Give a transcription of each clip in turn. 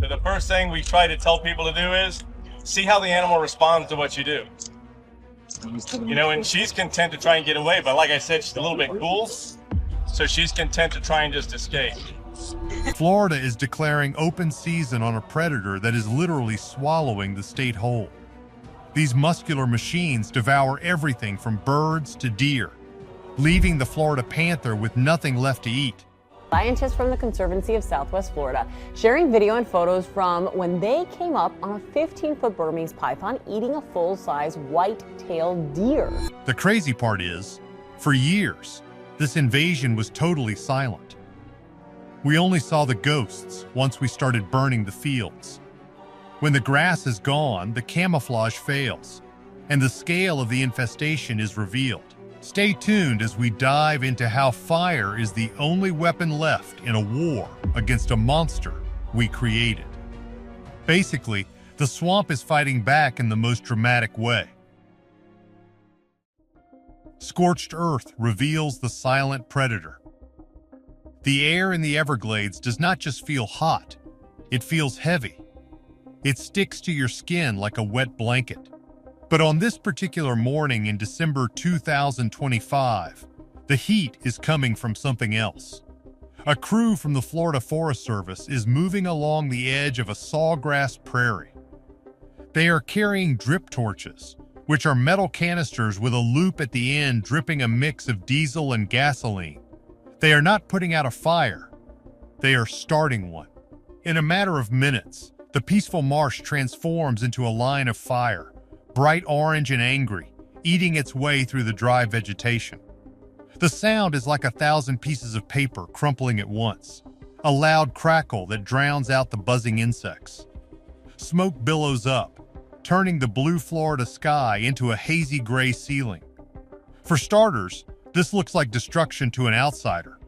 So the first thing we try to tell people to do is see how the animal responds to what you do. You know, and she's content to try and get away, but like I said, she's a little bit cool, so she's content to try and just escape. Florida is declaring open season on a predator that is literally swallowing the state whole. These muscular machines devour everything from birds to deer, leaving the Florida panther with nothing left to eat. Scientists from the Conservancy of Southwest Florida sharing video and photos from when they came up on a 15-foot Burmese python eating a full-size white-tailed deer. The crazy part is, for years, this invasion was totally silent. We only saw the ghosts once we started burning the fields. When the grass is gone, the camouflage fails, and the scale of the infestation is revealed. Stay tuned as we dive into how fire is the only weapon left in a war against a monster we created. Basically, the swamp is fighting back in the most dramatic way. Scorched earth reveals the silent predator. The air in the Everglades does not just feel hot, it feels heavy. It sticks to your skin like a wet blanket. But on this particular morning in December 2025, the heat is coming from something else. A crew from the Florida Forest Service is moving along the edge of a sawgrass prairie. They are carrying drip torches, which are metal canisters with a loop at the end dripping a mix of diesel and gasoline. They are not putting out a fire, they are starting one. In a matter of minutes, the peaceful marsh transforms into a line of fire, bright orange and angry, eating its way through the dry vegetation. The sound is like 1,000 pieces of paper crumpling at once, a loud crackle that drowns out the buzzing insects. Smoke billows up, turning the blue Florida sky into a hazy gray ceiling. For starters, this looks like destruction to an outsider,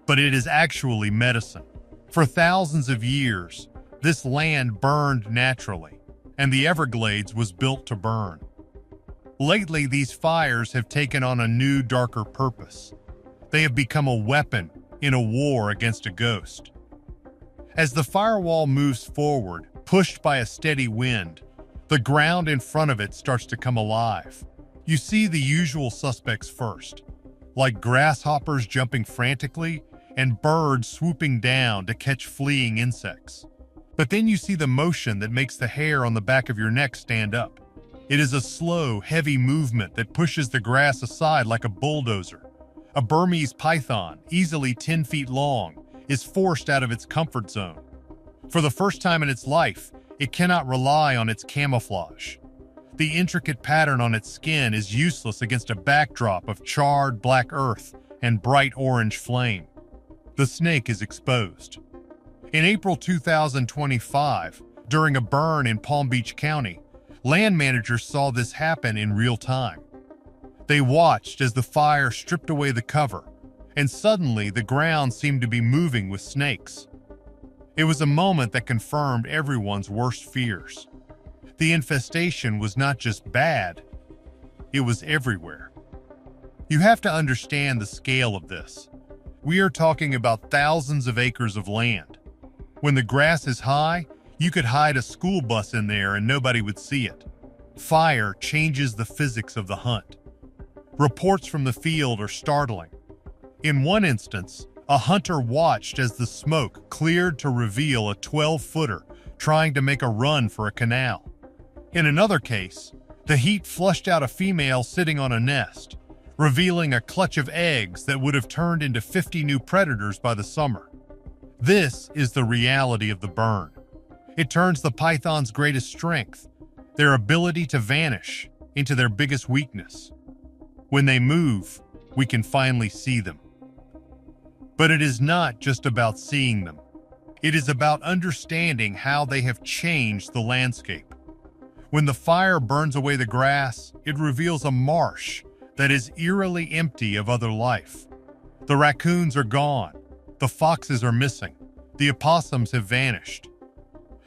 but it is actually medicine. For thousands of years, this land burned naturally, and the Everglades was built to burn. Lately, these fires have taken on a new, darker purpose. They have become a weapon in a war against a ghost. As the firewall moves forward, pushed by a steady wind, the ground in front of it starts to come alive. You see the usual suspects first, like grasshoppers jumping frantically and birds swooping down to catch fleeing insects. But then you see the motion that makes the hair on the back of your neck stand up. It is a slow, heavy movement that pushes the grass aside like a bulldozer. A Burmese python, easily 10 feet long, is forced out of its comfort zone. For the first time in its life, it cannot rely on its camouflage. The intricate pattern on its skin is useless against a backdrop of charred black earth and bright orange flame. The snake is exposed. In April 2025, during a burn in Palm Beach County, land managers saw this happen in real time. They watched as the fire stripped away the cover, and suddenly the ground seemed to be moving with snakes. It was a moment that confirmed everyone's worst fears. The infestation was not just bad, it was everywhere. You have to understand the scale of this. We are talking about thousands of acres of land. When the grass is high, you could hide a school bus in there and nobody would see it. Fire changes the physics of the hunt. Reports from the field are startling. In one instance, a hunter watched as the smoke cleared to reveal a 12-footer trying to make a run for a canal. In another case, the heat flushed out a female sitting on a nest, revealing a clutch of eggs that would have turned into 50 new predators by the summer. This is the reality of the burn. It turns the python's greatest strength, their ability to vanish, into their biggest weakness. When they move, we can finally see them. But it is not just about seeing them. It is about understanding how they have changed the landscape. When the fire burns away the grass, it reveals a marsh that is eerily empty of other life. The raccoons are gone. The foxes are missing. The opossums have vanished.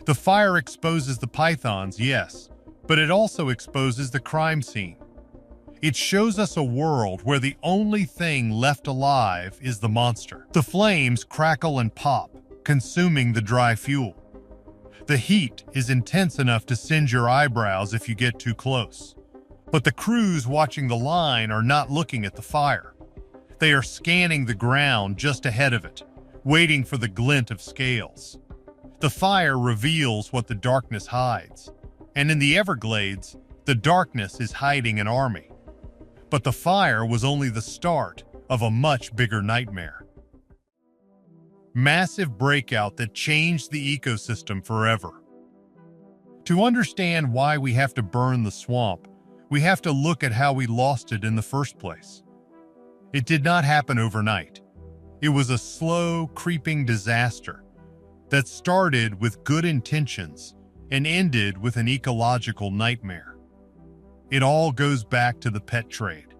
The fire exposes the pythons, yes, but it also exposes the crime scene. It shows us a world where the only thing left alive is the monster. The flames crackle and pop, consuming the dry fuel. The heat is intense enough to singe your eyebrows if you get too close. But the crews watching the line are not looking at the fire. They are scanning the ground just ahead of it, waiting for the glint of scales. The fire reveals what the darkness hides, and in the Everglades, the darkness is hiding an army. But the fire was only the start of a much bigger nightmare. Massive breakout that changed the ecosystem forever. To understand why we have to burn the swamp, we have to look at how we lost it in the first place. It did not happen overnight. It was a slow, creeping disaster that started with good intentions and ended with an ecological nightmare. It all goes back to the pet trade.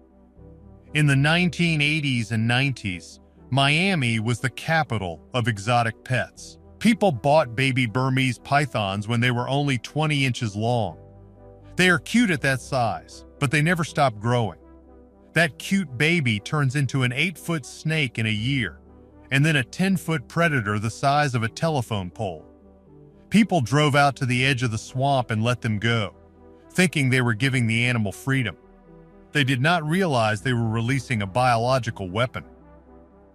In the 1980s and 90s, Miami was the capital of exotic pets. People bought baby Burmese pythons when they were only 20 inches long. They are cute at that size, but they never stop growing. That cute baby turns into an 8-foot snake in a year, and then a 10-foot predator the size of a telephone pole. People drove out to the edge of the swamp and let them go, thinking they were giving the animal freedom. They did not realize they were releasing a biological weapon.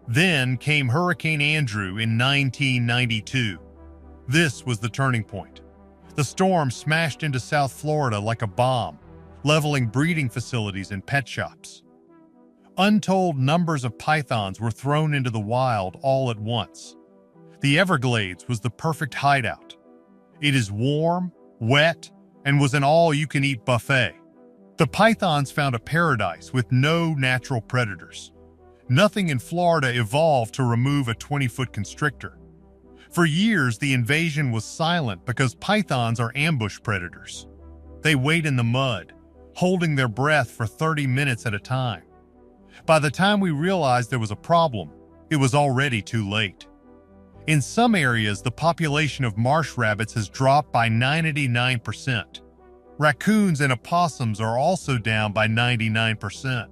Then came Hurricane Andrew in 1992. This was the turning point. The storm smashed into South Florida like a bomb, leveling breeding facilities and pet shops. Untold numbers of pythons were thrown into the wild all at once. The Everglades was the perfect hideout. It is warm, wet, and was an all-you-can-eat buffet. The pythons found a paradise with no natural predators. Nothing in Florida evolved to remove a 20-foot constrictor. For years, the invasion was silent because pythons are ambush predators. They wait in the mud, holding their breath for 30 minutes at a time. By the time we realized there was a problem, it was already too late. In some areas, the population of marsh rabbits has dropped by 99%. Raccoons and opossums are also down by 99%.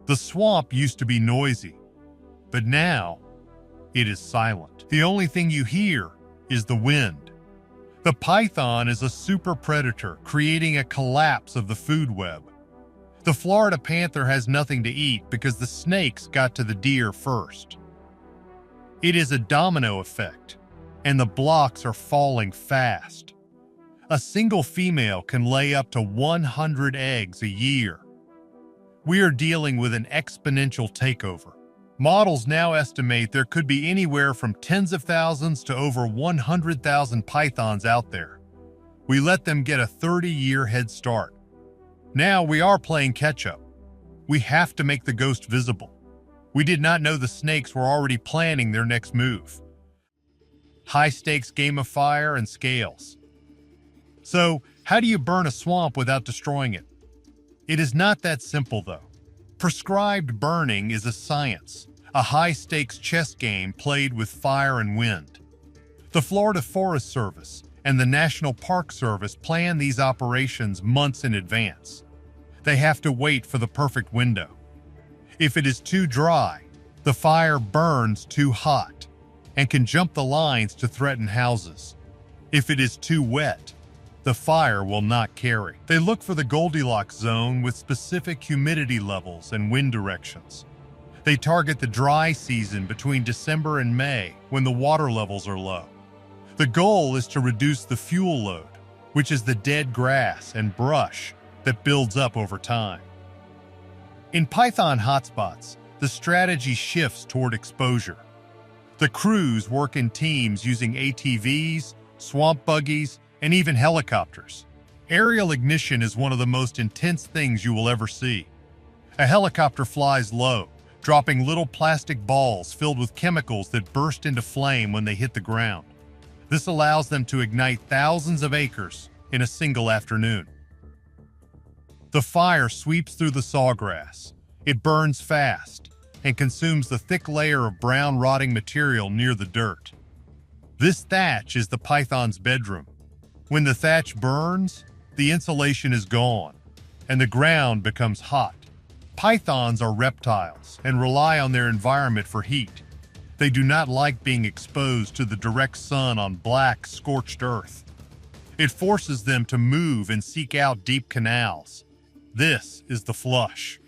The swamp used to be noisy, but now it is silent. The only thing you hear is the wind. The python is a super predator, creating a collapse of the food web. The Florida panther has nothing to eat because the snakes got to the deer first. It is a domino effect, and the blocks are falling fast. A single female can lay up to 100 eggs a year. We are dealing with an exponential takeover. Models now estimate there could be anywhere from tens of thousands to over 100,000 pythons out there. We let them get a 30-year head start. Now we are playing catch-up. We have to make the ghost visible. We did not know the snakes were already planning their next move. High-stakes game of fire and scales. So, how do you burn a swamp without destroying it? It is not that simple, though. Prescribed burning is a science, a high-stakes chess game played with fire and wind. The Florida Forest Service and the National Park Service plan these operations months in advance. They have to wait for the perfect window. If it is too dry, the fire burns too hot and can jump the lines to threaten houses. If it is too wet, the fire will not carry. They look for the Goldilocks zone with specific humidity levels and wind directions. They target the dry season between December and May when the water levels are low. The goal is to reduce the fuel load, which is the dead grass and brush that builds up over time. In python hotspots, the strategy shifts toward exposure. The crews work in teams using ATVs, swamp buggies, and even helicopters. Aerial ignition is one of the most intense things you will ever see. A helicopter flies low, dropping little plastic balls filled with chemicals that burst into flame when they hit the ground. This allows them to ignite thousands of acres in a single afternoon. The fire sweeps through the sawgrass. It burns fast and consumes the thick layer of brown rotting material near the dirt. This thatch is the python's bedroom. When the thatch burns, the insulation is gone, and the ground becomes hot. Pythons are reptiles and rely on their environment for heat. They do not like being exposed to the direct sun on black, scorched earth. It forces them to move and seek out deep canals. This is the flush.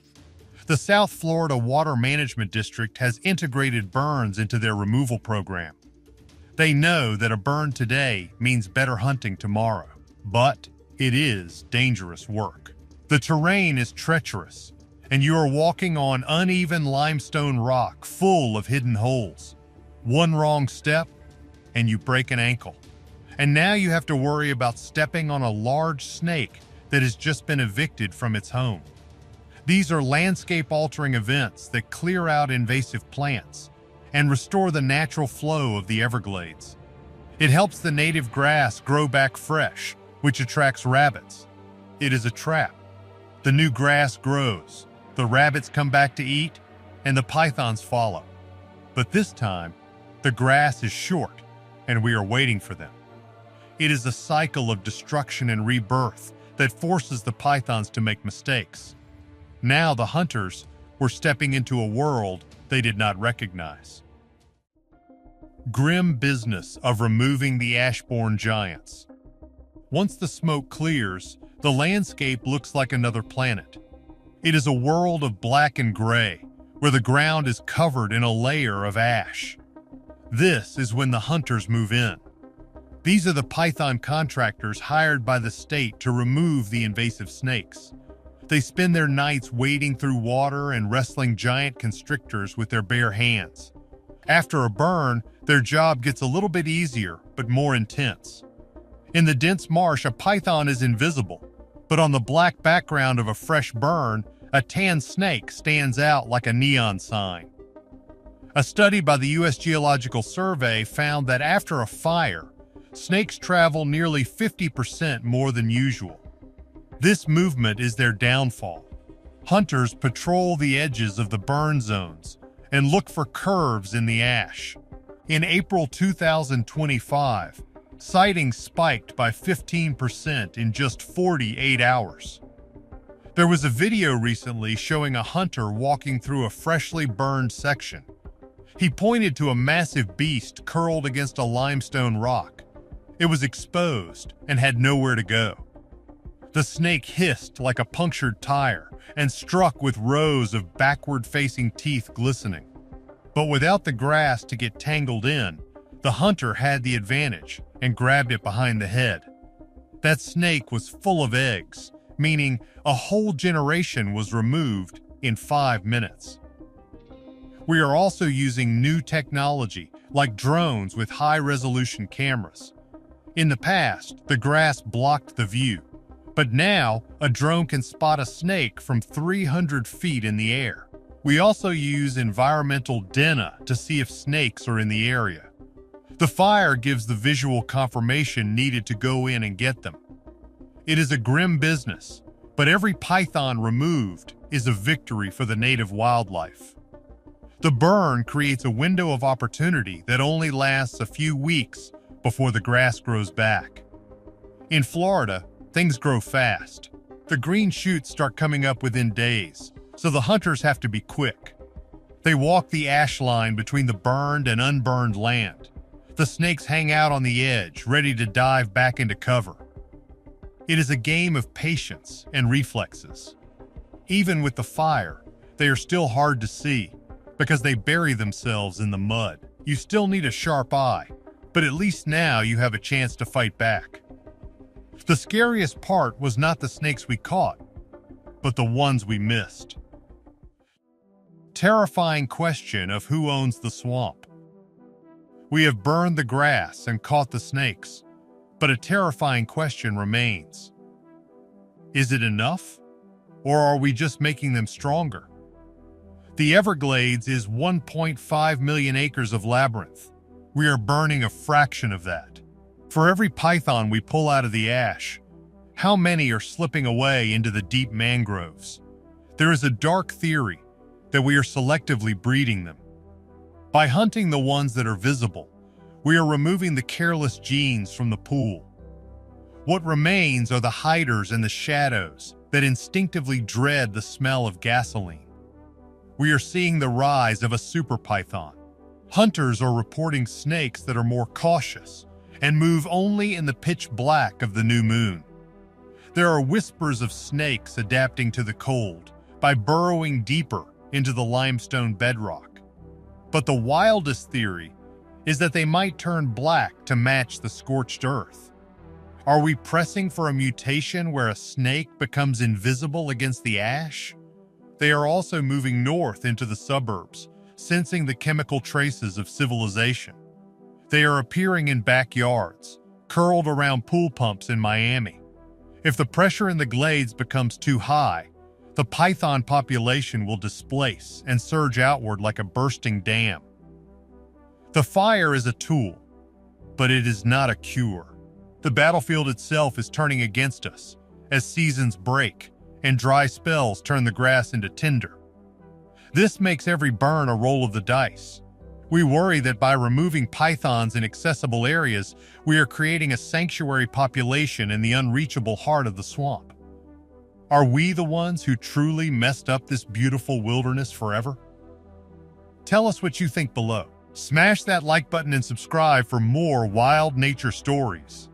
The South Florida Water Management District has integrated burns into their removal program. They know that a burn today means better hunting tomorrow, but it is dangerous work. The terrain is treacherous, and you are walking on uneven limestone rock full of hidden holes. One wrong step, and you break an ankle. And now you have to worry about stepping on a large snake that has just been evicted from its home. These are landscape-altering events that clear out invasive plants and restore the natural flow of the Everglades. It helps the native grass grow back fresh, which attracts rabbits. It is a trap. The new grass grows, the rabbits come back to eat, and the pythons follow. But this time, the grass is short, and we are waiting for them. It is a cycle of destruction and rebirth that forces the pythons to make mistakes. Now the hunters were stepping into a world they did not recognize. Grim business of removing the ash-born giants. Once the smoke clears, the landscape looks like another planet. It is a world of black and gray, where the ground is covered in a layer of ash. This is when the hunters move in. These are the python contractors hired by the state to remove the invasive snakes. They spend their nights wading through water and wrestling giant constrictors with their bare hands. After a burn, their job gets a little bit easier, but more intense. In the dense marsh, a python is invisible, but on the black background of a fresh burn, a tan snake stands out like a neon sign. A study by the U.S. Geological Survey found that after a fire, snakes travel nearly 50% more than usual. This movement is their downfall. Hunters patrol the edges of the burn zones and look for curves in the ash. In April 2025, sightings spiked by 15% in just 48 hours. There was a video recently showing a hunter walking through a freshly burned section. He pointed to a massive beast curled against a limestone rock. It was exposed and had nowhere to go. The snake hissed like a punctured tire and struck with rows of backward-facing teeth glistening. But without the grass to get tangled in, the hunter had the advantage and grabbed it behind the head. That snake was full of eggs, meaning a whole generation was removed in 5 minutes. We are also using new technology like drones with high-resolution cameras. In the past, the grass blocked the view, but now a drone can spot a snake from 300 feet in the air. We also use environmental data to see if snakes are in the area. The fire gives the visual confirmation needed to go in and get them. It is a grim business, but every python removed is a victory for the native wildlife. The burn creates a window of opportunity that only lasts a few weeks before the grass grows back. In Florida, things grow fast. The green shoots start coming up within days, so the hunters have to be quick. They walk the ash line between the burned and unburned land. The snakes hang out on the edge, ready to dive back into cover. It is a game of patience and reflexes. Even with the fire, they are still hard to see because they bury themselves in the mud. You still need a sharp eye, but at least now you have a chance to fight back. The scariest part was not the snakes we caught, but the ones we missed. Terrifying question of who owns the swamp. We have burned the grass and caught the snakes, but a terrifying question remains. Is it enough, or are we just making them stronger? The Everglades is 1.5 million acres of labyrinth. We are burning a fraction of that. For every python we pull out of the ash, how many are slipping away into the deep mangroves? There is a dark theory that we are selectively breeding them. By hunting the ones that are visible, we are removing the careless genes from the pool. What remains are the hiders and the shadows that instinctively dread the smell of gasoline. We are seeing the rise of a super python, Hunters are reporting snakes that are more cautious and move only in the pitch black of the new moon. There are whispers of snakes adapting to the cold by burrowing deeper into the limestone bedrock. But the wildest theory is that they might turn black to match the scorched earth. Are we pressing for a mutation where a snake becomes invisible against the ash? They are also moving north into the suburbs, sensing the chemical traces of civilization. They are appearing in backyards, curled around pool pumps in Miami. If the pressure in the glades becomes too high, the python population will displace and surge outward like a bursting dam. The fire is a tool, but it is not a cure. The battlefield itself is turning against us as seasons break and dry spells turn the grass into tinder. This makes every burn a roll of the dice. We worry that by removing pythons in accessible areas, we are creating a sanctuary population in the unreachable heart of the swamp. Are we the ones who truly messed up this beautiful wilderness forever? Tell us what you think below. Smash that like button and subscribe for more wild nature stories.